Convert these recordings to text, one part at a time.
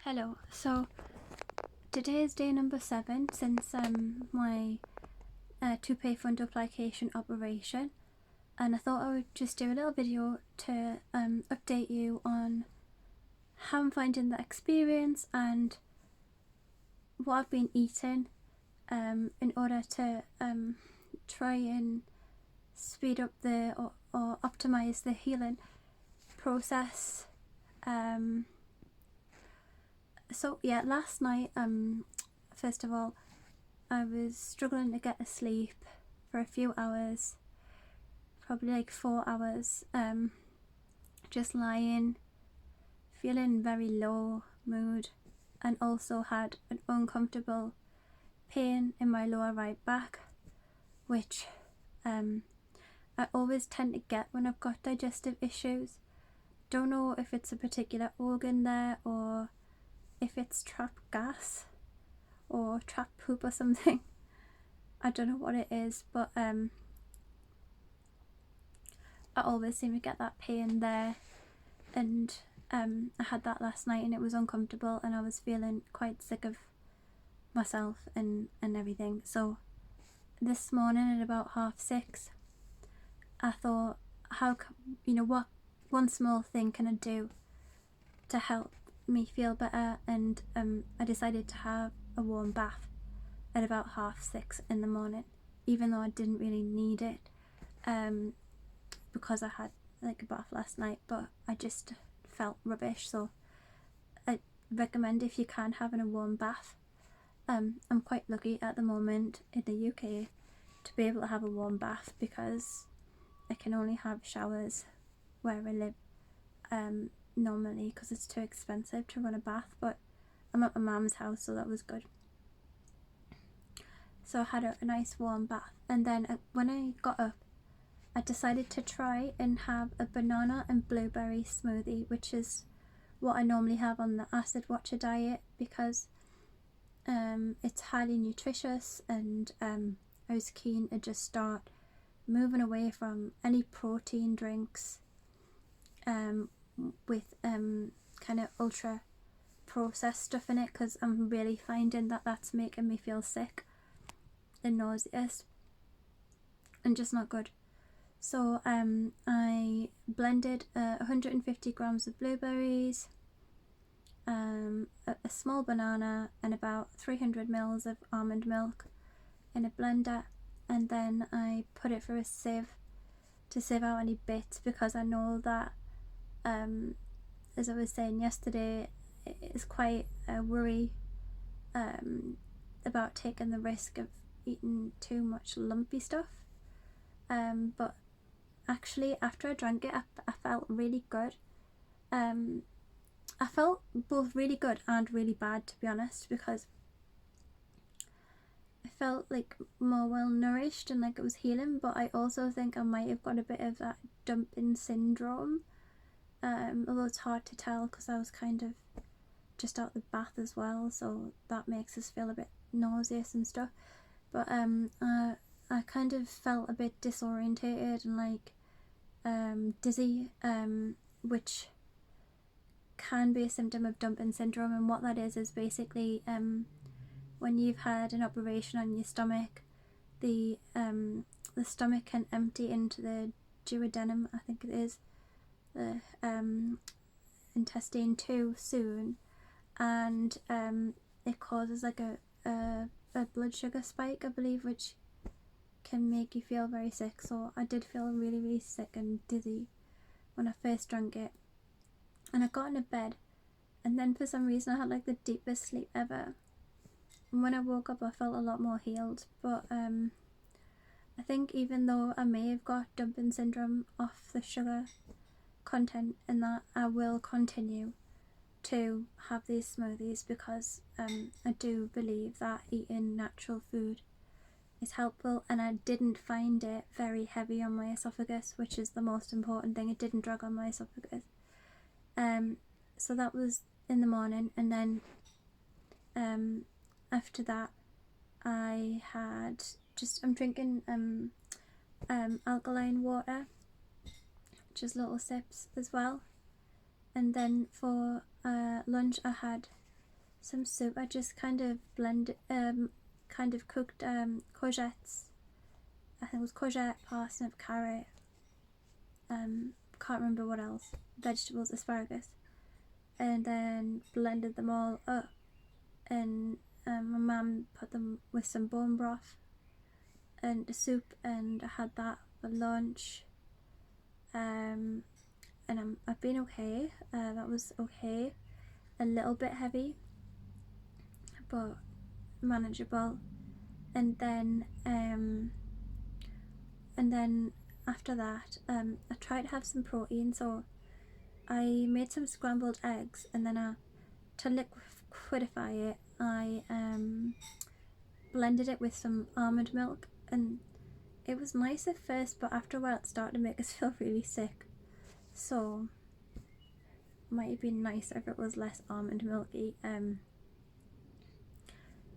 Hello, so today is day number 7 since my Toupet Fundoplication operation, and I thought I would just do a little video to update you on how I'm finding the experience and what I've been eating in order to try and speed up or optimize the healing process. So yeah, last night, first of all, I was struggling to get to sleep for a few hours, probably like 4 hours, just lying, feeling very low mood, and also had an uncomfortable pain in my lower right back, which I always tend to get when I've got digestive issues. Don't know if it's a particular organ there or if it's trapped gas or trapped poop or something. I don't know what it is, but I always seem to get that pain there, and I had that last night and it was uncomfortable and I was feeling quite sick of myself and everything. So this morning at about 6:30, I thought, what one small thing can I do to help me feel better, and I decided to have a warm bath at about 6:30 in the morning, even though I didn't really need it because I had like a bath last night, but I just felt rubbish. So I recommend, if you can, having a warm bath. I'm quite lucky at the moment in the UK to be able to have a warm bath because I can only have showers where I live normally because it's too expensive to run a bath, but I'm at my mum's house, so that was good. So I had a nice warm bath, and then when I got up, I decided to try and have a banana and blueberry smoothie, which is what I normally have on the Acid Watcher diet, because it's highly nutritious, and I was keen to just start moving away from any protein drinks with kind of ultra processed stuff in it, because I'm really finding that that's making me feel sick and nauseous and just not good. So I blended 150 grams of blueberries, a small banana, and about 300 mils of almond milk in a blender, and then I put it through a sieve to sieve out any bits, because I know that as I was saying yesterday, it's quite a worry about taking the risk of eating too much lumpy stuff, but actually after I drank it, I felt really good. I felt both really good and really bad, to be honest, because I felt like more well nourished and like it was healing, but I also think I might have got a bit of that dumping syndrome, although it's hard to tell because I was kind of just out the bath as well, so that makes us feel a bit nauseous and stuff. But I kind of felt a bit disorientated and like dizzy, which can be a symptom of dumping syndrome. And what that is basically when you've had an operation on your stomach, the stomach can empty into the duodenum, I think it is, the intestine too soon, and it causes like a blood sugar spike, I believe, which can make you feel very sick. So I did feel really, really sick and dizzy when I first drank it, and I got into bed, and then for some reason I had like the deepest sleep ever, and when I woke up I felt a lot more healed. But I think even though I may have got dumping syndrome off the sugar content in that, I will continue to have these smoothies because I do believe that eating natural food is helpful, and I didn't find it very heavy on my esophagus, which is the most important thing. It didn't drag on my esophagus. So that was in the morning, and then after that I had I'm drinking alkaline water, just little sips as well. And then for lunch I had some soup. I just kind of cooked courgettes. I think it was courgette, parsnip, carrot, can't remember what else, vegetables, asparagus, and then blended them all up, and my mum put them with some bone broth and a soup, and I had that for lunch, and I've been okay. That was okay, a little bit heavy but manageable. And then after that, I tried to have some protein, so I made some scrambled eggs, and then to liquidify it, I blended it with some almond milk, and it was nice at first, but after a while it started to make us feel really sick, so it might have been nicer if it was less almond milky.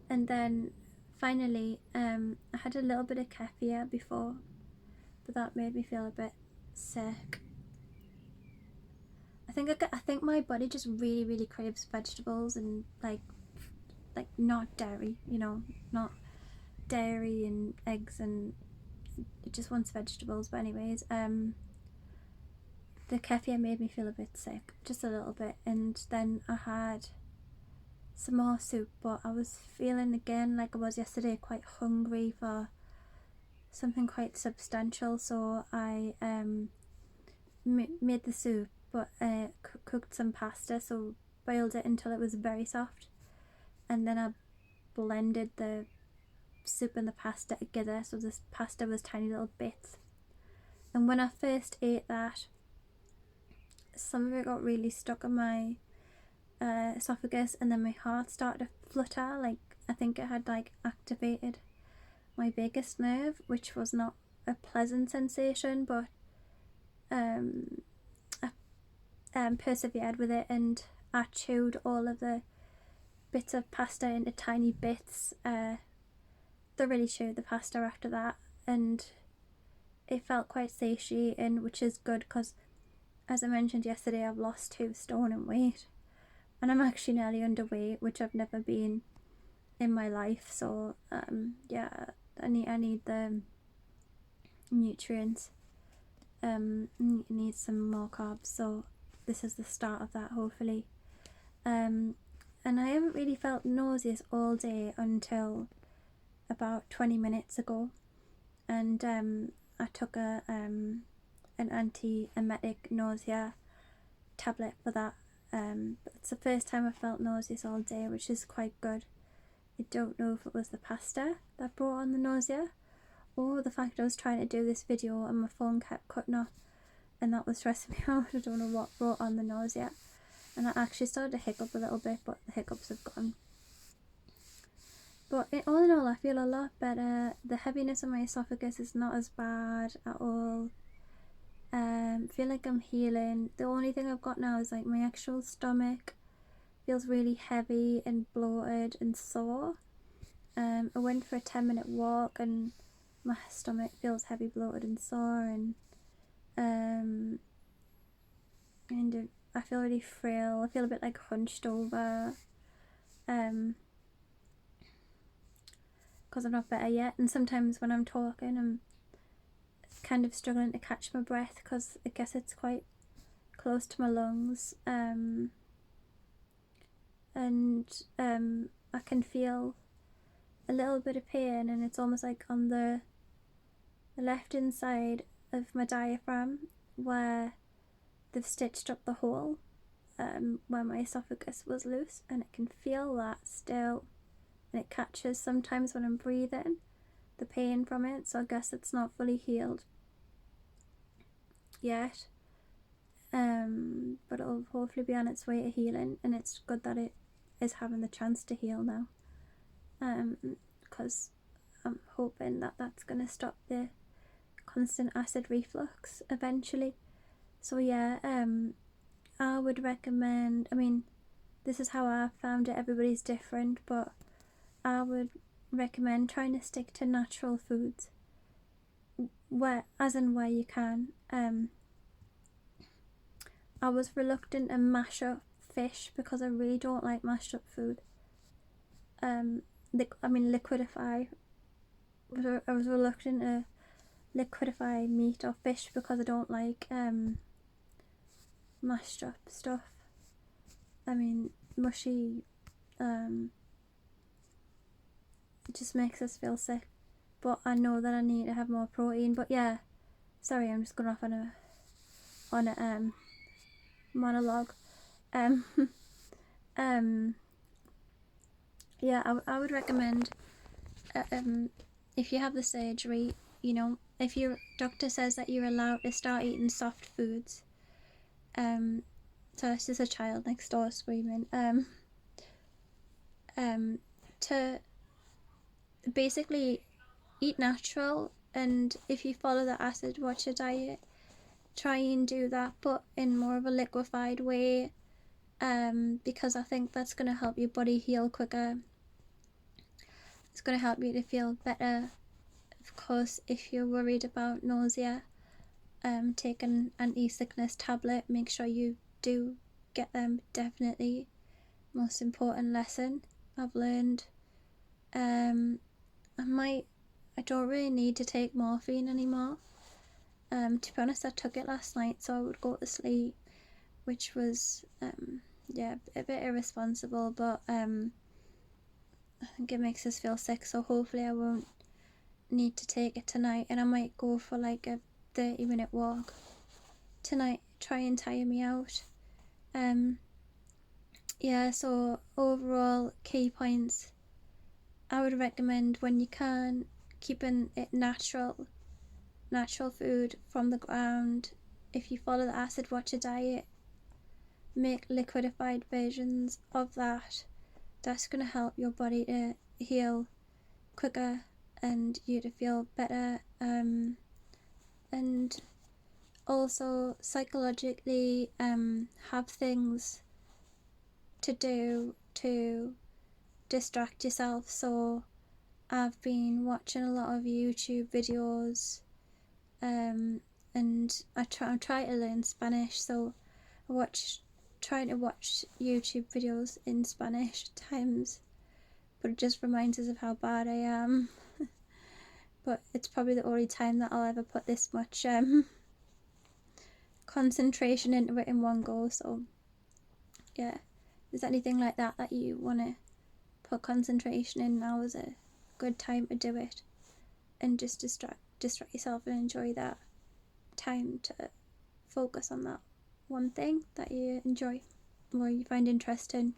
And then finally, I had a little bit of kefir before, but that made me feel a bit sick. I think my body just really craves vegetables, and like not dairy, not dairy and eggs, and it just wants vegetables. But anyways, the kefir made me feel a bit sick, just a little bit, and then I had some more soup, but I was feeling again like I was yesterday, quite hungry for something quite substantial, so I made the soup, but cooked some pasta, so boiled it until it was very soft, and then I blended the soup and the pasta together, so this pasta was tiny little bits. And when I first ate that, some of it got really stuck in my esophagus, and then my heart started to flutter, like I think it had like activated my vagus nerve, which was not a pleasant sensation, but I persevered with it, and I chewed all of the bits of pasta into tiny bits. Thoroughly chewed the pasta after that, and it felt quite satiating, which is good because, as I mentioned yesterday, I've lost 2 stone in weight, and I'm actually nearly underweight, which I've never been in my life. So yeah, I need the nutrients. Need some more carbs, so this is the start of that, hopefully. And I haven't really felt nauseous all day until about 20 minutes ago, and I took an anti-emetic nausea tablet for that. But it's the first time I felt nauseous all day, which is quite good. I don't know if it was the pasta that brought on the nausea, or the fact I was trying to do this video and my phone kept cutting off, and that was stressing me out. I don't know what brought on the nausea, and I actually started to hiccup a little bit, but the hiccups have gone. But all in all, I feel a lot better. The heaviness on my esophagus is not as bad at all. Feel like I'm healing. The only thing I've got now is like my actual stomach feels really heavy and bloated and sore. I went for a 10-minute walk, and my stomach feels heavy, bloated and sore, and I feel really frail. I feel a bit like hunched over, because I'm not better yet, and sometimes when I'm talking I'm kind of struggling to catch my breath because I guess it's quite close to my lungs, and I can feel a little bit of pain, and it's almost like on the left hand side of my diaphragm where they've stitched up the hole where my esophagus was loose, and I can feel that still, and it catches sometimes when I'm breathing, the pain from it, so I guess it's not fully healed yet, but it'll hopefully be on its way to healing, and it's good that it is having the chance to heal now, because I'm hoping that that's going to stop the constant acid reflux eventually. So yeah, I would recommend, I mean, this is how I found it, everybody's different, but I would recommend trying to stick to natural foods where you can. I was reluctant to mash up fish because I really don't like mashed up food, liquidify. I was reluctant to liquidify meat or fish because I don't like mashed up stuff. I mean, mushy, it just makes us feel sick. But I know that I need to have more protein. But yeah, sorry, I'm just going off on a monologue. Yeah, I would recommend, if you have the surgery, you know, if your doctor says that you're allowed to start eating soft foods, so it's just a child next door screaming, to basically eat natural, and if you follow the acid watcher diet, try and do that, but in more of a liquefied way, because I think that's going to help your body heal quicker. It's going to help you to feel better. Of course, if you're worried about nausea, take an anti-sickness tablet. Make sure you do get them, definitely. Most important lesson I've learned. I don't really need to take morphine anymore. To be honest, I took it last night so I would go to sleep, which was a bit irresponsible, but I think it makes us feel sick, so hopefully I won't need to take it tonight, and I might go for like a 30-minute walk tonight, try and tire me out. So overall key points, I would recommend, when you can, keeping it natural food from the ground. If you follow the acid watcher diet, make liquidified versions of that. That's going to help your body to heal quicker and you to feel better, and also psychologically have things to do to distract yourself. So I've been watching a lot of YouTube videos, and I try to learn Spanish, so trying to watch YouTube videos in Spanish at times, but it just reminds us of how bad I am. But it's probably the only time that I'll ever put this much concentration into it in one go. So yeah, is there anything like that you want to put concentration in? Now is a good time to do it, and just distract yourself and enjoy that time to focus on that one thing that you enjoy or you find interesting.